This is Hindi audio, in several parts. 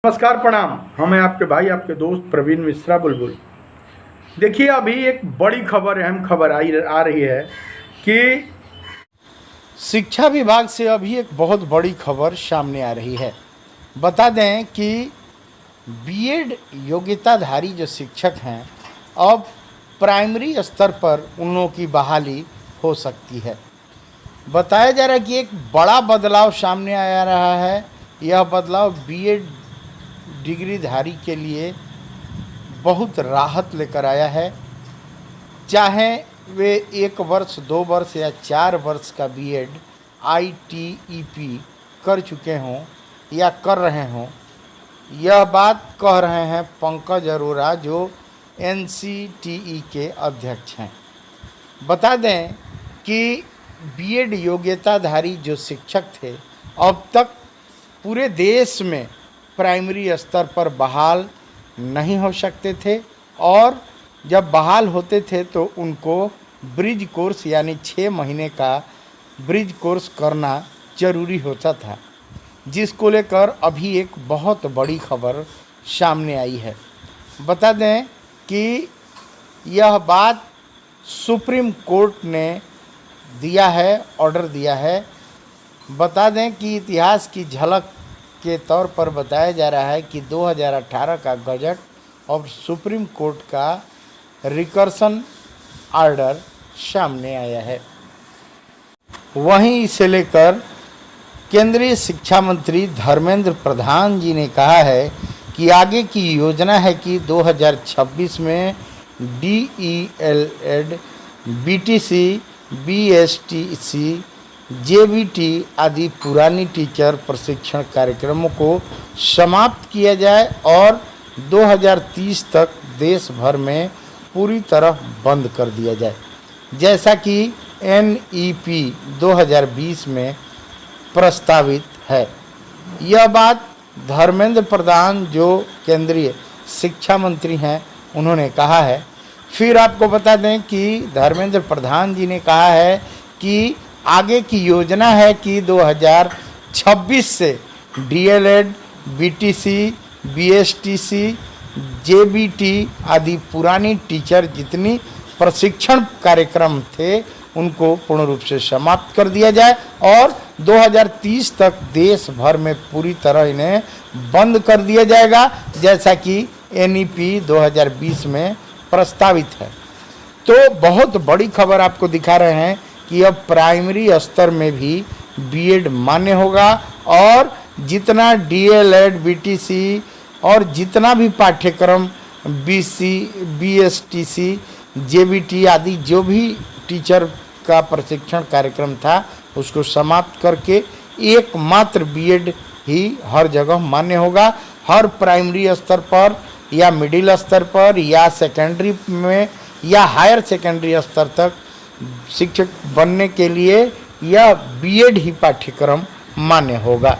नमस्कार प्रणाम। हम हैं आपके भाई आपके दोस्त प्रवीण मिश्रा बुलबुल। देखिए, अभी एक बड़ी खबर, अहम खबर आ रही है कि शिक्षा विभाग से अभी एक बहुत बड़ी खबर सामने आ रही है। बता दें कि बीएड योग्यताधारी जो शिक्षक हैं, अब प्राइमरी स्तर पर उन लोगों की बहाली हो सकती है। बताया जा रहा है कि एक बड़ा बदलाव सामने आ रहा है। यह बदलाव बीएड डिग्रीधारी के लिए बहुत राहत लेकर आया है। चाहे वे 1 वर्ष, 2 वर्ष या 4 वर्ष का बीएड आईटीईपी कर चुके हों या कर रहे हों। यह बात कह रहे हैं पंकज अरोड़ा, जो एनसीटीई के अध्यक्ष हैं। बता दें कि बीएड योग्यताधारी जो शिक्षक थे, अब तक पूरे देश में प्राइमरी स्तर पर बहाल नहीं हो सकते थे, और जब बहाल होते थे तो उनको ब्रिज कोर्स यानी 6 महीने का ब्रिज कोर्स करना जरूरी होता था, जिसको लेकर अभी एक बहुत बड़ी खबर सामने आई है। बता दें कि यह बात सुप्रीम कोर्ट ने दिया है, ऑर्डर दिया है। बता दें कि इतिहास की झलक के तौर पर बताया जा रहा है कि 2018 का गजट और सुप्रीम कोर्ट का रिकर्सन ऑर्डर सामने आया है। वहीं इसे लेकर केंद्रीय शिक्षा मंत्री धर्मेंद्र प्रधान जी ने कहा है कि आगे की योजना है कि 2026 में डीईएलएड, बीटीसी, बीएसटीसी, जेबीटी आदि पुरानी टीचर प्रशिक्षण कार्यक्रमों को समाप्त किया जाए और 2030 तक देश भर में पूरी तरह बंद कर दिया जाए, जैसा कि एनईपी 2020 में प्रस्तावित है। यह बात धर्मेंद्र प्रधान, जो केंद्रीय शिक्षा मंत्री हैं, उन्होंने कहा है। फिर आपको बता दें कि धर्मेंद्र प्रधान जी ने कहा है कि आगे की योजना है कि 2026 से डीएलएड, बीटीसी, बीएसटीसी, जेबीटी आदि पुरानी टीचर जितनी प्रशिक्षण कार्यक्रम थे उनको पूर्ण रूप से समाप्त कर दिया जाए और 2030 तक देश भर में पूरी तरह इन्हें बंद कर दिया जाएगा, जैसा कि एनईपी 2020 में प्रस्तावित है। तो बहुत बड़ी खबर आपको दिखा रहे हैं कि अब प्राइमरी स्तर में भी बीएड मान्य होगा और जितना डीएलएड, बीटीसी और जितना भी पाठ्यक्रम बीसी, बीएसटीसी, जेबीटी आदि जो भी टीचर का प्रशिक्षण कार्यक्रम था उसको समाप्त करके एकमात्र बीएड ही हर जगह मान्य होगा। हर प्राइमरी स्तर पर या मिडिल स्तर पर या सेकेंडरी में या हायर सेकेंडरी स्तर तक शिक्षक बनने के लिए यह बीएड ही पाठ्यक्रम मान्य होगा।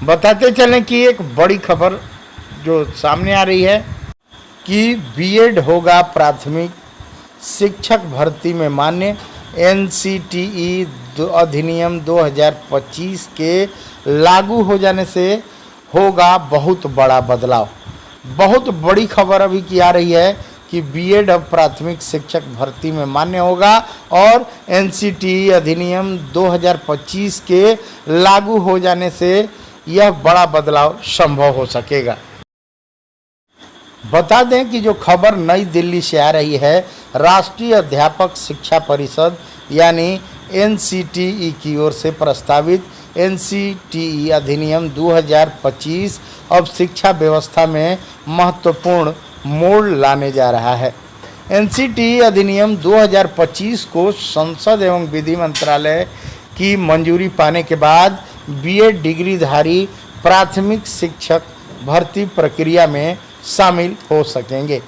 बताते चलें कि एक बड़ी खबर जो सामने आ रही है कि बीएड होगा प्राथमिक शिक्षक भर्ती में मान्य। एनसीटीई अधिनियम 2025 के लागू हो जाने से होगा बहुत बड़ा बदलाव। बहुत बड़ी खबर अभी की आ रही है कि बीएड अब प्राथमिक शिक्षक भर्ती में मान्य होगा और एनसीटीई अधिनियम 2025 के लागू हो जाने से यह बड़ा बदलाव संभव हो सकेगा। बता दें कि जो खबर नई दिल्ली से आ रही है, राष्ट्रीय अध्यापक शिक्षा परिषद यानी एनसीटीई की ओर से प्रस्तावित एनसीटीई अधिनियम 2025 अब शिक्षा व्यवस्था में महत्वपूर्ण मोड़ लाने जा रहा है। एनसीटीई अधिनियम 2025 को संसद एवं विधि मंत्रालय की मंजूरी पाने के बाद बीएड डिग्रीधारी प्राथमिक शिक्षक भर्ती प्रक्रिया में शामिल हो सकेंगे,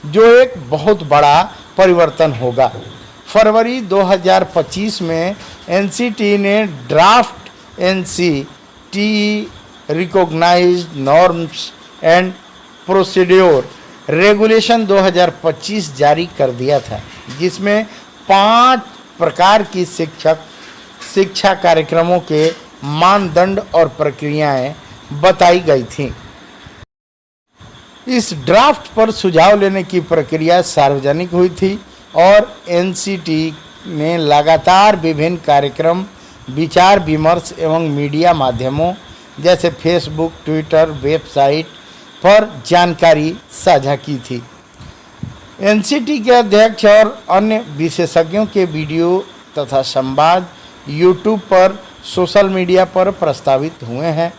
जो एक बहुत बड़ा परिवर्तन होगा। फरवरी 2025 में एनसीटीई ने draft NCTE recognised norms and procedure regulation 2025 जारी कर दिया था, जिसमें 5 प्रकार की शिक्षा कार्यक्रमों के मानदंड और प्रक्रियाएं बताई गई थीं। इस ड्राफ्ट पर सुझाव लेने की प्रक्रिया सार्वजनिक हुई थी और एनसीटी ने लगातार विभिन्न कार्यक्रम, विचार विमर्श एवं मीडिया माध्यमों जैसे फेसबुक, ट्विटर, वेबसाइट पर जानकारी साझा की थी। एनसीटी के अध्यक्ष और अन्य विशेषज्ञों के वीडियो तथा संवाद यूट्यूब पर, सोशल मीडिया पर प्रस्तावित हुए हैं,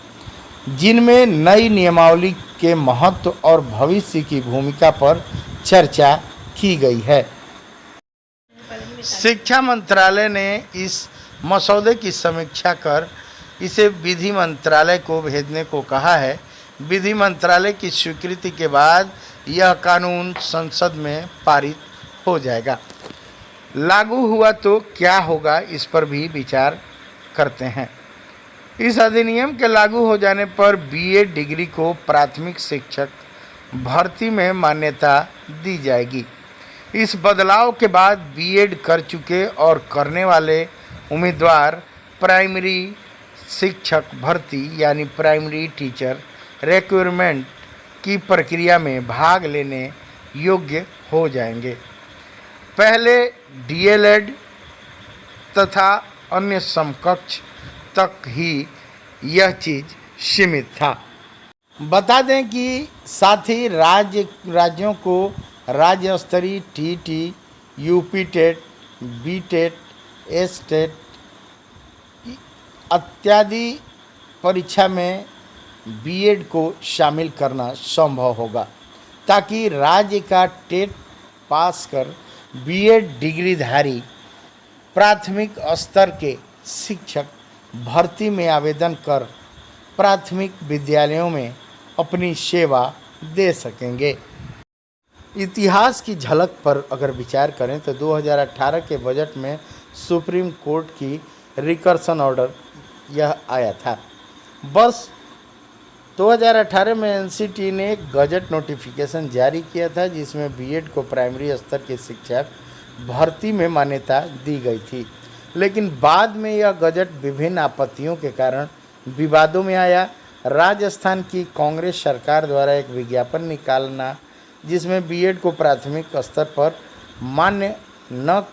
जिनमें नई नियमावली के महत्व और भविष्य की भूमिका पर चर्चा की गई है। शिक्षा मंत्रालय ने इस मसौदे की समीक्षा कर इसे विधि मंत्रालय को भेजने को कहा है। विधि मंत्रालय की स्वीकृति के बाद यह कानून संसद में पारित हो जाएगा। लागू हुआ तो क्या होगा, इस पर भी विचार करते हैं। इस अधिनियम के लागू हो जाने पर बीएड डिग्री को प्राथमिक शिक्षक भर्ती में मान्यता दी जाएगी। इस बदलाव के बाद बीएड कर चुके और करने वाले उम्मीदवार प्राइमरी शिक्षक भर्ती यानी प्राइमरी टीचर रिक्रूटमेंट की प्रक्रिया में भाग लेने योग्य हो जाएंगे। पहले डीएलएड तथा अन्य समकक्ष तक ही यह चीज़ सीमित था। बता दें कि साथ ही राज्यों को राज्य स्तरीय टीटी, UP TET, B TET, S TET इत्यादि परीक्षा में बीएड को शामिल करना संभव होगा, ताकि राज्य का टेट पास कर बीएड डिग्रीधारी प्राथमिक स्तर के शिक्षक भर्ती में आवेदन कर प्राथमिक विद्यालयों में अपनी सेवा दे सकेंगे। इतिहास की झलक पर अगर विचार करें तो 2018 के बजट में सुप्रीम कोर्ट की रिकर्सन ऑर्डर यह आया था। वर्ष 2018 में एनसीटी ने एक गजट नोटिफिकेशन जारी किया था, जिसमें बीएड को प्राइमरी स्तर के शिक्षक भर्ती में मान्यता दी गई थी। लेकिन बाद में यह गजट विभिन्न आपत्तियों के कारण विवादों में आया। राजस्थान की कांग्रेस सरकार द्वारा एक विज्ञापन निकालना, जिसमें बीएड को प्राथमिक स्तर पर मान्य न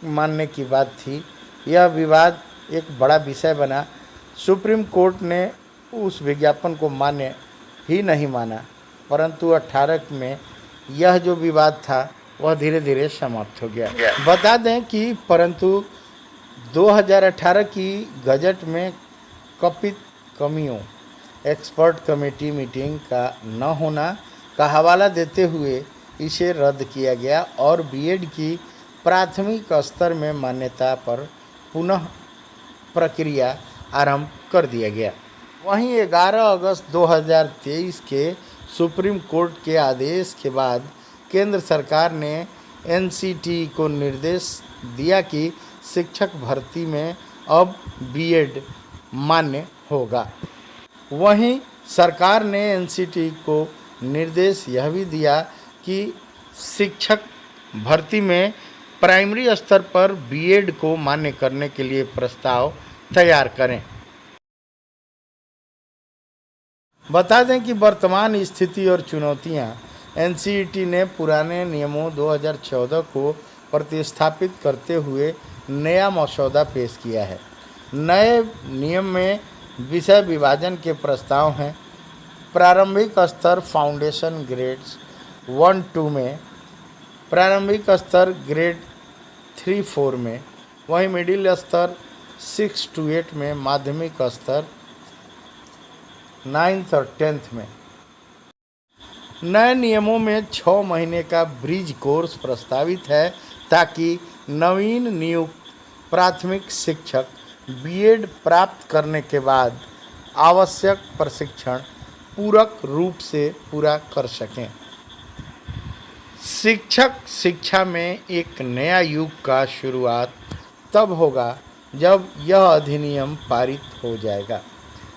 मानने की बात थी, यह विवाद एक बड़ा विषय बना। सुप्रीम कोर्ट ने उस विज्ञापन को मान्य ही नहीं माना, परंतु 18 में यह जो विवाद था वह धीरे धीरे समाप्त हो गया। बता दें कि परंतु 2018 की गजट में कथित कमियों एक्सपर्ट कमेटी मीटिंग का न होना का हवाला देते हुए इसे रद्द किया गया और बीएड की प्राथमिक स्तर में मान्यता पर पुनः प्रक्रिया आरंभ कर दिया गया। वहीं 11 अगस्त 2023 के सुप्रीम कोर्ट के आदेश के बाद केंद्र सरकार ने एनसीटी को निर्देश दिया कि शिक्षक भर्ती में अब बीएड मान्य होगा। वहीं सरकार ने एनसीटी को निर्देश यह भी दिया कि शिक्षक भर्ती में प्राइमरी स्तर पर बीएड को मान्य करने के लिए प्रस्ताव तैयार करें। बता दें कि वर्तमान स्थिति और चुनौतियां एनसीईटी ने पुराने नियमों 2014 को प्रतिस्थापित करते हुए नया मसौदा पेश किया है। नए नियम में विषय विभाजन के प्रस्ताव हैं। प्रारंभिक स्तर फाउंडेशन ग्रेड्स 1-2 में, प्रारंभिक स्तर ग्रेड 3-4 में, वहीं मिडिल स्तर 6-8 में, माध्यमिक स्तर 9th और 10th में। नए नियमों में 6 महीने का ब्रिज कोर्स प्रस्तावित है, ताकि नवीन नियुक्त प्राथमिक शिक्षक बीएड प्राप्त करने के बाद आवश्यक प्रशिक्षण पूरक रूप से पूरा कर सकें। शिक्षक शिक्षा में एक नया युग का शुरुआत तब होगा जब यह अधिनियम पारित हो जाएगा।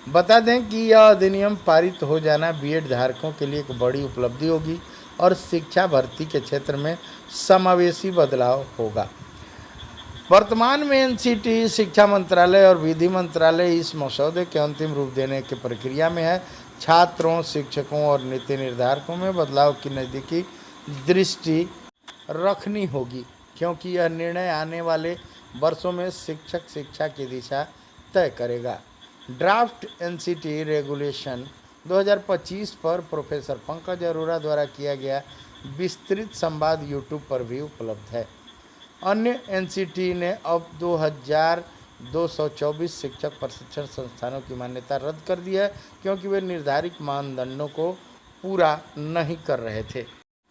बता दें कि यह अधिनियम पारित हो जाना बीएड धारकों के लिए एक बड़ी उपलब्धि होगी और शिक्षा भर्ती के क्षेत्र में समावेशी बदलाव होगा। वर्तमान में एनसीटी, शिक्षा मंत्रालय और विधि मंत्रालय इस मसौदे के अंतिम रूप देने की प्रक्रिया में है, छात्रों, शिक्षकों और नीति निर्धारकों में बदलाव की नज़दीकी दृष्टि रखनी होगी, क्योंकि यह निर्णय आने वाले वर्षों में शिक्षक शिक्षा की दिशा तय करेगा। ड्राफ्ट एनसीटी रेगुलेशन 2025 पर प्रोफेसर पंकज अरोड़ा द्वारा किया गया विस्तृत संवाद यूट्यूब पर भी उपलब्ध है। अन्य एनसीटी ने अब 2224 शिक्षक प्रशिक्षण संस्थानों की मान्यता रद्द कर दी है, क्योंकि वे निर्धारित मानदंडों को पूरा नहीं कर रहे थे।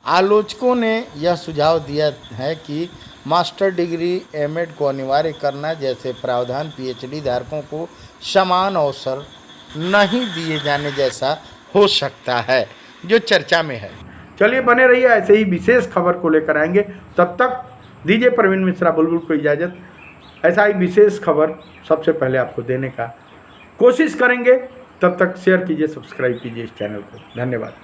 आलोचकों ने यह सुझाव दिया है कि मास्टर डिग्री, एमएड को अनिवार्य करना जैसे प्रावधान पीएचडी धारकों को समान अवसर नहीं दिए जाने जैसा हो सकता है, जो चर्चा में है। चलिए बने रहिए, ऐसे ही विशेष खबर को लेकर आएंगे। तब तक दीजिए प्रवीण मिश्रा बुलबुल को इजाज़त। ऐसा ही विशेष खबर सबसे पहले आपको देने का कोशिश करेंगे। तब तक शेयर कीजिए, सब्सक्राइब कीजिए इस चैनल को। धन्यवाद।